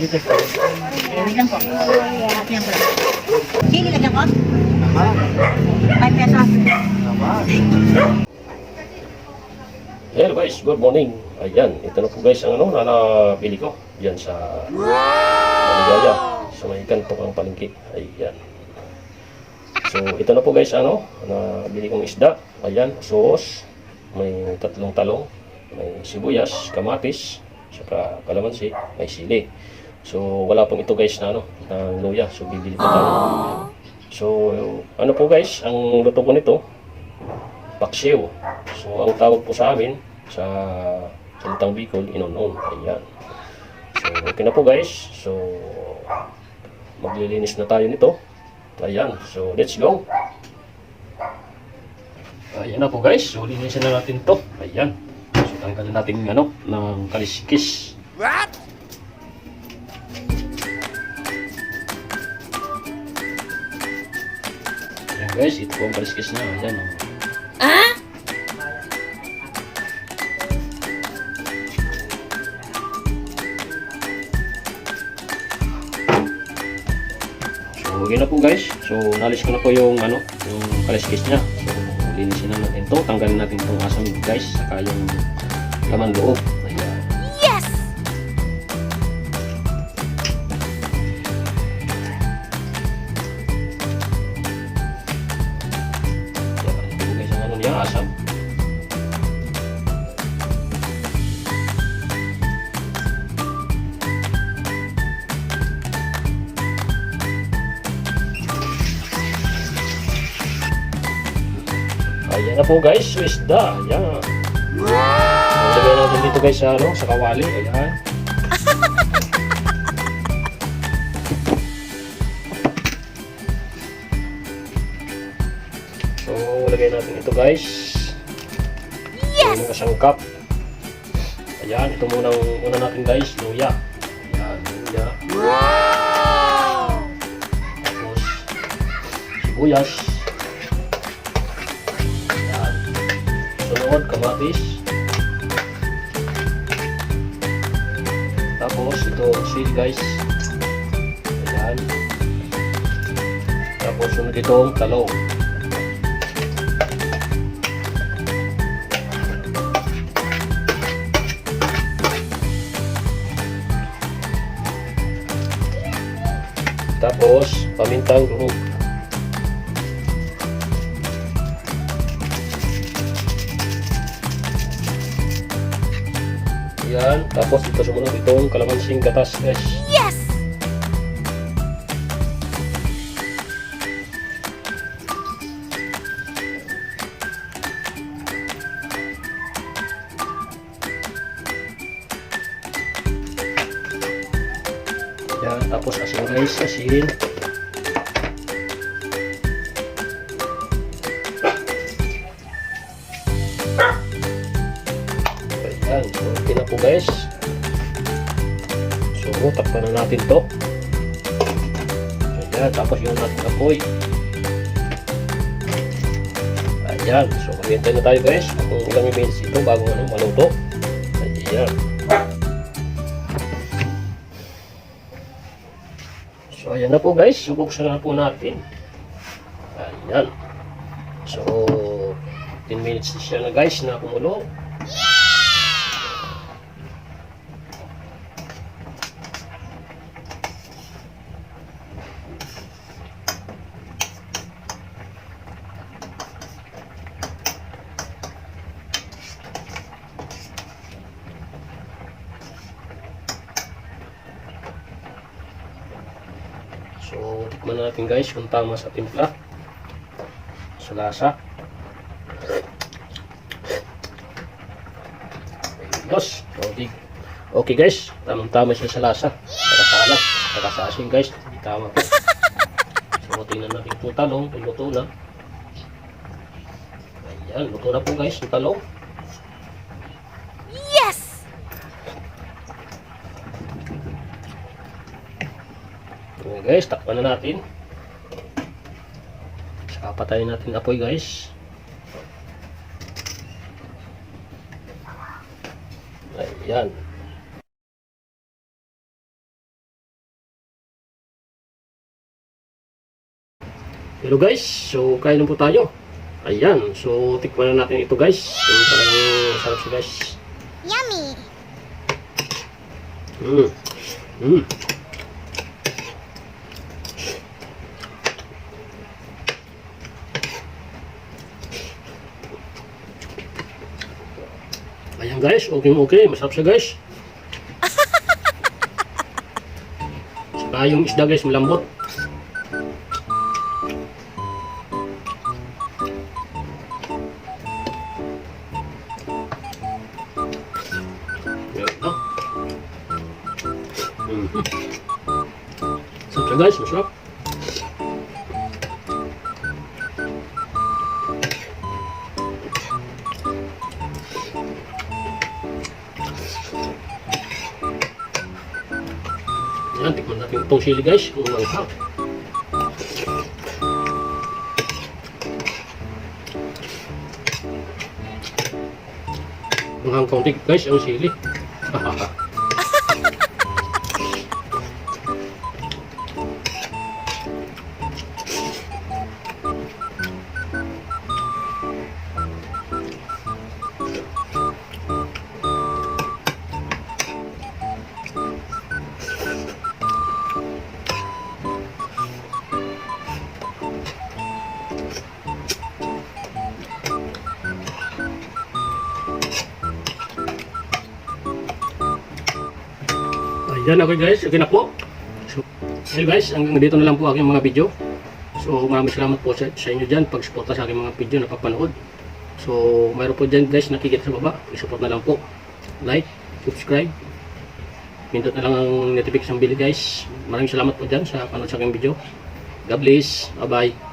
Wait lang po. Lagyan ko lang. Sili lagyan ko? 5 pesos. Hello guys, good morning. Ayan, ito na po guys ang na nabili ko. Diyan sa Maligaya. Sa may kanto ang palengke. Ayan. So, ito na po guys nabili kong isda. Ayan, sauce. May 3 talong. May sibuyas, kamatis, saka kalamansi, may sili. So, wala pong ito guys na luya. So, bibili po tayo. So, ano po guys, ang luto ko nito, paksiw. So, ang tawag po sa amin, sa Salitang Bicol, inon-on. Ayan. So, okay na po guys. So, maglilinis na tayo nito. Ayan. So, let's go. Ayan na po guys. So, linisin na natin to. Ayan. So, tanggalin natin ng kaliskis. What? Ayan guys, ito po ang kaliskis na. Ayan o. So, okay na po guys. So, nalis ko na po yung kaliskis niya. So, linisin na natin to. Tanggalin natin itong asam guys. Saka yung laman loob. Ayan. Yes! Ayan, ito po guys ang niya, asam. Ayan na po guys, so isda. Ayan. Wow! Lagyan natin dito guys sa kawali. Ayan. So, lagyan natin ito guys. Yes! Yung kasangkap. Ayan, ito muna natin guys, luya. Ayan, luya. Wow! Tapos, sibuyas. Sunod, kamatis. Tapos ito sili guys. Ayan. Tapos sunod itong talong. Tapos pamintang durog. Yan, tapos ito sumunod itong kalamansing gatas guys. Yes! Yan, tapos asin guys, asin. Ayan, so okay na po guys. So, takpan na natin to. Ayan, tapos yung natin apoy. Ayan, so maghintay na tayo guys kung ilang minutes ito bago maluto. Ayan. So, ayan na po guys, bubuksan na po natin. Ayan. So, 10 minutes siya na guys na kumulo. So, tikman natin guys kung tama sa timpla, sa lasa. Yes, okay guys, tamang-tama siya sa lasa. Saka sa alas, saka sa asin guys, hindi tama. So, tingnan natin kung talong, kung luto na. Ayan, luto na po guys, yung talong. Yes! Okay guys, takpan na natin. Saka patayin natin apoy guys. Ayan. Hello guys, so kain na po tayo. Ayan, so tikman na natin ito guys. So talagang sarap siya guys. Yummy! Mm. Mm. Ayan guys, okay, masarap siya guys. Saka yung isda guys, malambot. Yan, no? Sarap siya guys, masarap. Yan, tikman natin itong sili guys, kung manghang. Manghang kaunti guys, ang sili. Ayan, okay guys, okay na po. So, well guys, hanggang dito na lang po aking mga video. So, maraming salamat po sa inyo dyan pag-suporta sa aking mga video na papanood. So, mayroon po dyan guys nakikita sa baba. I-support na lang po. Like, subscribe. Pindot na lang ang notification bell guys. Maraming salamat po dyan sa panood sa aking video. God bless. Bye-bye.